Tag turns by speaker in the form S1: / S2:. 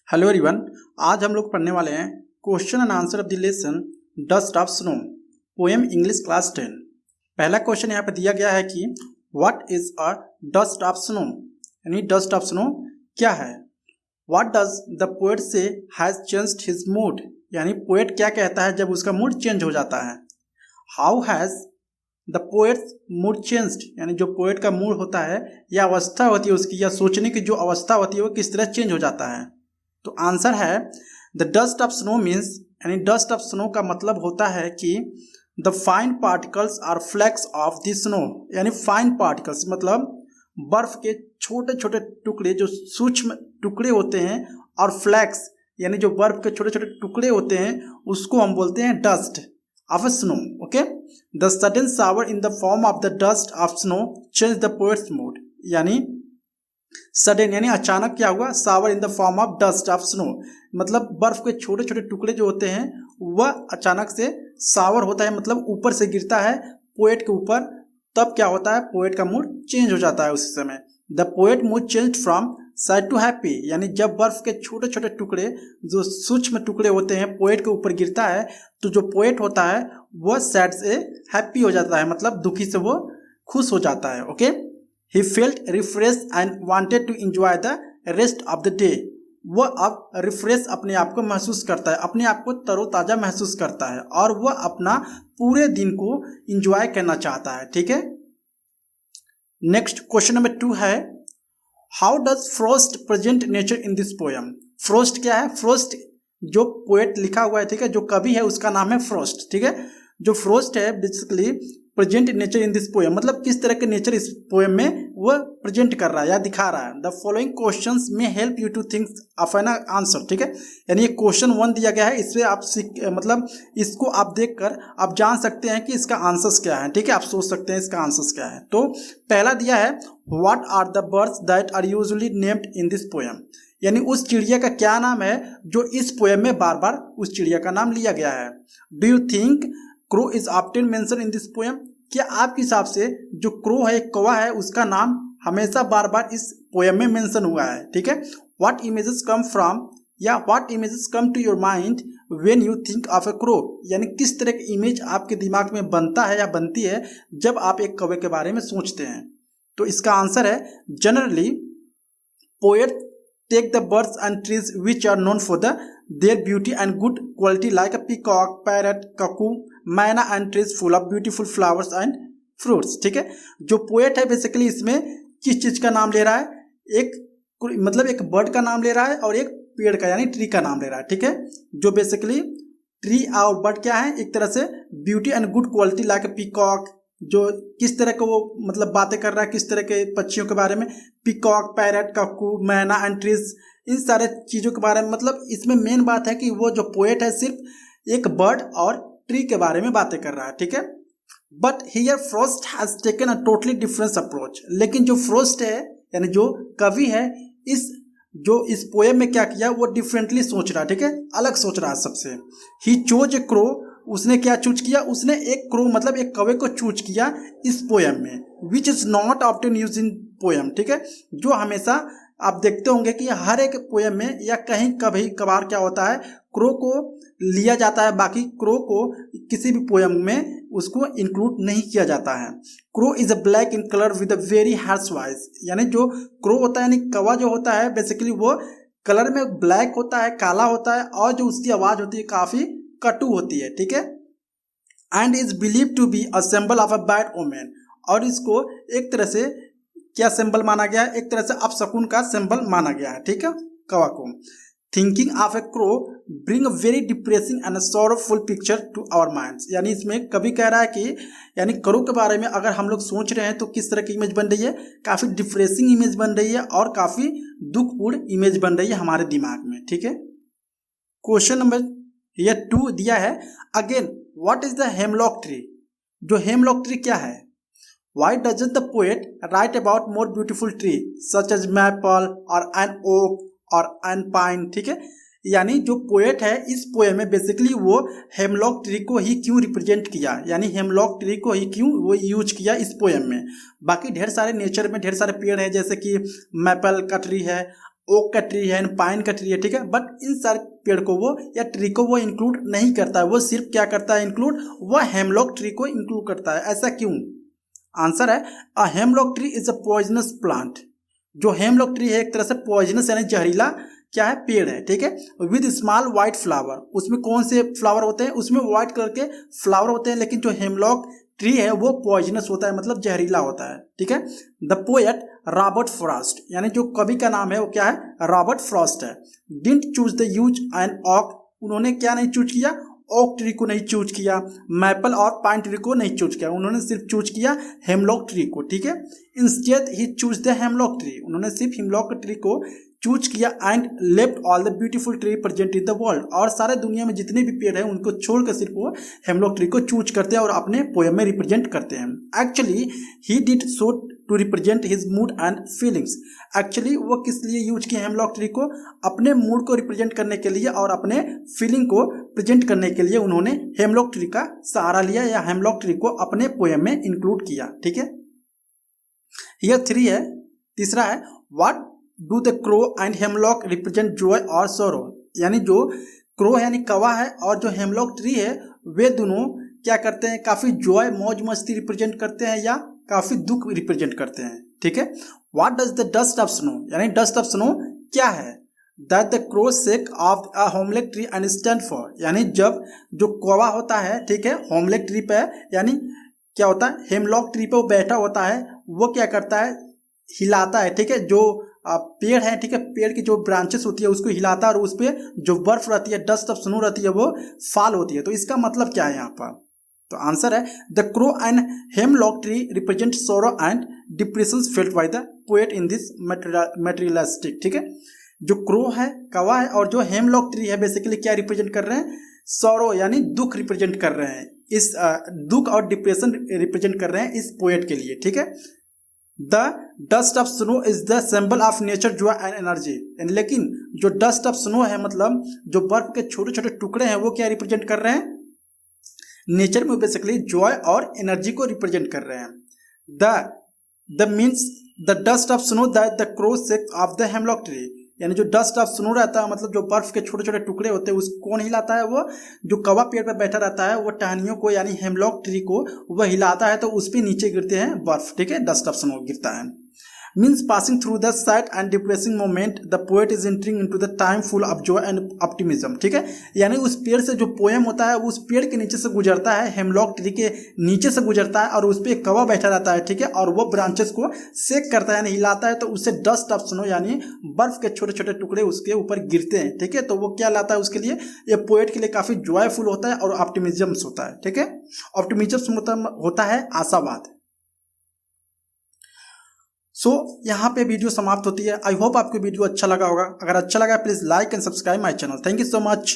S1: Hello everyone. आज हम लोग पढ़ने वाले हैं question and answer of the lesson dust of snow, poem English class 10। पहला क्वेश्चन यहाँ पे दिया गया है कि what is a dust of snow, यानी डस्ट ऑफ स्नो क्या है। व्हाट डज द पोएट से हैज चेंज्ड हिज मूड, यानी पोएट क्या कहता है जब उसका मूड चेंज हो जाता है। How has the poets mood changed, यानी जो पोएट का मूड होता है या अवस्था होती है उसकी, या सोचने की जो अवस्था होती है वो किस तरह चेंज हो जाता है। तो आंसर है the dust of snow means, यानी डस्ट ऑफ स्नो का मतलब होता है कि the fine particles are flakes of the snow, यानी फाइन पार्टिकल्स मतलब बर्फ के छोटे छोटे टुकड़े, जो सूक्ष्म टुकड़े होते हैं, और फ्लैक्स यानी जो बर्फ के छोटे छोटे टुकड़े होते हैं उसको हम बोलते हैं dust of snow. Okay, the sudden shower in the form of the dust of snow change the poets mood, यानी सडन यानी अचानक क्या हुआ, shower in the form of dust of snow मतलब बर्फ के छोटे छोटे टुकड़े जो होते हैं वह अचानक से शावर होता है, मतलब ऊपर से गिरता है पोएट के ऊपर, तब क्या होता है पोएट का मूड चेंज हो जाता है उसी समय। The poet mood change from sad to happy, यानी जब बर्फ के छोटे छोटे टुकड़े जो सूक्ष्म टुकड़े होते हैं पोएट के ऊपर गिरता है तो जो पोएट होता है वह सैड से हैप्पी हो जाता है, मतलब दुखी से वो खुश हो जाता है। Okay, He felt refreshed and wanted to enjoy the rest of the day. वह अब रिफ्रेश अपने आप को महसूस करता है, अपने आप को तरोताज़ा महसूस करता है और वह अपना पूरे दिन को इंजॉय करना चाहता है। ठीक है, नेक्स्ट क्वेश्चन नंबर 2 है how does Frost present nature in this poem. Frost क्या है, फ्रॉस्ट जो पोएट लिखा हुआ है, ठीक है, जो कवि है उसका नाम है फ्रॉस्ट। ठीक है, जो फ्रॉस्ट है basically present nature in this poem मतलब किस तरह के नेचर इस पोएम में वह प्रेजेंट कर रहा है या दिखा रहा है। The following questions may help you to think of an answer. ठीक है, यानी ये क्वेश्चन 1 दिया गया है, इससे आप मतलब इसको आप देखकर आप जान सकते हैं कि इसका आंसर्स क्या है। ठीक है, आप सोच सकते हैं इसका आंसर्स क्या है। तो पहला दिया है what are the birds that are usually named in this poem, यानी उस चिड़िया का क्या नाम है जो इस पोएम में बार बार उस चिड़िया का नाम लिया गया है। Do you think crow is often mention in this poem, क्या आपके हिसाब से जो क्रो है, एक कौवा है, उसका नाम हमेशा बार बार इस पोएम में मेंशन हुआ है। ठीक है, व्हाट इमेजेस कम फ्रॉम या what images come to your mind when you think of a crow, यानी किस तरह की इमेज आपके दिमाग में बनता है या बनती है जब आप एक कौवे के बारे में सोचते हैं। तो इसका आंसर है generally poet take the birds and trees which are known for their beauty and good quality like a peacock, parrot, cuckoo, मैना and trees full of beautiful flowers and fruits. ठीक है, जो पोएट है basically इसमें किस चीज का नाम ले रहा है, एक मतलब एक बर्ड का नाम ले रहा है और एक पेड़ का यानी ट्री का नाम ले रहा है। ठीक है, जो बेसिकली ट्री और बर्ड क्या है, एक तरह से beauty and good quality like a peacock, जो किस तरह का वो मतलब बातें कर रहा है, किस तरह के पक्षियों के बारे में, पीकॉक, पैरट, कक्कू, मैना एंड ट्रीज, इन सारे चीज़ों के बारे में। मतलब इसमें मेन बात है कि वो जो पोएट है सिर्फ एक बर्ड और ट्री के बारे में बातें कर रहा है। ठीक है, but here Frost has taken a totally different approach, लेकिन जो फ्रॉस्ट है यानी जो कवि है इस पोएम में क्या किया, वो डिफरेंटली सोच रहा है। ठीक है, अलग सोच रहा है सबसे। ही चोज ए क्रो, उसने क्या चूज किया, उसने एक क्रो मतलब एक कौवे को चूज किया इस पोएम में, which is not often use in poem. ठीक है, जो हमेशा आप देखते होंगे कि हर एक पोएम में या कहीं कभी कभार क्या होता है क्रो को लिया जाता है, बाकी क्रो को किसी भी पोएम में उसको इंक्लूड नहीं किया जाता है। Crow is a black in colour with a very harsh voice, यानी जो क्रो होता है यानी कौवा जो होता है बेसिकली वो कलर में ब्लैक होता है, काला होता है, और जो उसकी आवाज होती है काफी कटु होती है। ठीक है, and is believe to be a symbol of a bad omen, और इसको एक तरह से क्या सिंबल माना गया है, एक तरह से अपशकुन का सिंबल माना गया है। ठीक है, कौवा को। Thinking of a crow bring a very depressing and sorrowful picture to our minds, यानी इसमें कभी कह रहा है कि यानी क्रो के बारे में अगर हम लोग सोच रहे हैं तो किस तरह की इमेज बन रही है, काफ़ी डिप्रेसिंग इमेज बन रही है और काफ़ी दुखपूर्ण इमेज बन रही है हमारे दिमाग में। ठीक है, क्वेश्चन नंबर ये 2 दिया है again what is the hemlock tree, जो हेमलॉक ट्री क्या है। Why doesn't the poet write about more beautiful tree such as maple or an oak or an pine? ठीक है, यानी जो पोएट है इस पोएम में बेसिकली वो हेमलॉक ट्री को ही क्यों रिप्रेजेंट किया, यानी हेमलॉक ट्री को ही क्यों वो यूज किया इस पोएम में। बाकी ढेर सारे नेचर में ढेर सारे पेड़ हैं, जैसे कि मैपल का ट्री है, ओक का ट्री है, पाइन का ट्री है, ठीक है, बट इन सारे पेड़ को वो या ट्री को वो इंक्लूड नहीं करता है। वो सिर्फ क्या करता है इंक्लूड, वो हेमलॉक ट्री को इंक्लूड करता है। ऐसा क्यों? आंसर है a hemlock tree is a poisonous plant. जो हेमलॉक ट्री है एक तरह से पॉइजनस यानी जहरीला क्या है, पेड़ है, ठीक है, विद स्मॉल व्हाइट फ्लावर। उसमें कौन से फ्लावर होते हैं? उसमें व्हाइट कलर के फ्लावर होते हैं, लेकिन जो हेमलॉक ट्री है वो पॉइजनस होता है, मतलब जहरीला होता है, ठीक है। द पोएट रॉबर्ट फ्रॉस्ट, यानी जो कवि का नाम है वो क्या है, रॉबर्ट फ्रॉस्ट है। Didn't choose the use N ऑक, उन्होंने क्या नहीं चूज किया, ओक ट्री को नहीं चूज किया, मैपल और पाइन ट्री को नहीं चूज किया, उन्होंने सिर्फ चूज किया हेमलॉक ट्री को, ठीक है। Instead he choose the hemlock tree, उन्होंने सिर्फ हेमलॉक ट्री को चूज किया and left all the beautiful tree present in the world, और सारे दुनिया में जितने भी पेड़ हैं उनको छोड़कर सिर्फ वो हेमलॉक ट्री को चूज करते हैं और अपने पोएम में रिप्रेजेंट करते हैं। Actually he did so to represent his mood and feelings, actually वो किस लिए यूज किए हेमलॉक ट्री को, अपने मूड को रिप्रेजेंट करने के लिए और अपने फीलिंग को प्रेजेंट करने के लिए उन्होंने हेमलॉक ट्री का सहारा लिया या हेमलॉक ट्री को अपने पोएम में इंक्लूड किया, ठीक है। यह 3 है। तीसरा है what do the crow and hemlock represent Joy और सॉरो, यानी जो क्रो है यानी कौवा है और जो हेमलॉक ट्री है वे दोनों क्या करते हैं, काफी जॉय मौज मस्ती रिप्रेजेंट करते हैं या काफी दुख रिप्रेजेंट करते हैं, ठीक है। What does the dust of snow, यानी डस्ट ऑफ स्नो क्या है, that the crow shake of a hemlock tree and stand for, यानी जब जो कौवा होता है, ठीक है, होमलेक ट्री पे यानी क्या होता है, हेमलॉक ट्री पे वो बैठा होता है, वो क्या करता है, हिलाता है, ठीक है, जो पेड़ है, ठीक है, पेड़ की जो ब्रांचेस होती है उसको हिलाता है और उस पर जो बर्फ रहती है, डस्ट ऑफ स्नो रहती है, वो फॉल होती है। तो इसका मतलब क्या है यहाँ पर? तो आंसर है the crow and hemlock tree represent sorrow and depression felt by the poet in this materialistic, ठीक है। जो क्रो है, कौवा है, और जो हेमलॉक ट्री है बेसिकली क्या रिप्रेजेंट कर रहे हैं, सोरो यानी दुख रिप्रेजेंट कर रहे हैं, इस दुख और डिप्रेशन रिप्रेजेंट कर रहे हैं इस पोएट के लिए, ठीक है। The dust of snow is the symbol of nature Joy and energy, लेकिन जो डस्ट ऑफ स्नो है मतलब जो बर्फ के छोटे छोटे टुकड़े हैं वो क्या रिप्रेजेंट कर रहे हैं, नेचर में बेसिकली जॉय और एनर्जी को रिप्रेजेंट कर रहे हैं। The means the dust of snow that the crow shake of the hemlock tree, यानी जो डस्ट ऑफ स्नो रहता है मतलब जो बर्फ के छोटे छोटे टुकड़े होते हैं उसको कौन हिलाता है, वो जो कौवा पेड़ पर बैठा रहता है वो टहनियों को यानी हेमलॉक ट्री को वह हिलाता है, तो उस पर नीचे गिरते हैं बर्फ, ठीक है, डस्ट ऑफ स्नो गिरता है। Means passing through the sad and depressing moment the poet is entering into the time full of Joy and optimism, ठीक है, यानी उस पेड़ से जो पोएम होता है उस पेड़ के नीचे से गुजरता है, हेमलॉक ट्री के नीचे से गुजरता है और उस पर एक कौवा बैठा रहता है, ठीक है, और वो ब्रांचेस को सेक करता है यानी हिलाता है, तो उससे डस्ट ऑफ स्नो यानी बर्फ के छोटे छोटे टुकड़े उसके ऊपर गिरते हैं, ठीक है, तो वो क्या लाता है उसके लिए, ये पोएट के लिए काफी जॉयफुल होता है और ऑप्टिमिज्म होता है, ठीक है। ऑप्टिमिज्म होता है आशावाद। यहाँ पे वीडियो समाप्त होती है। आई होप आपको वीडियो अच्छा लगा होगा। अगर अच्छा लगा please like and subscribe my channel. Thank you so much.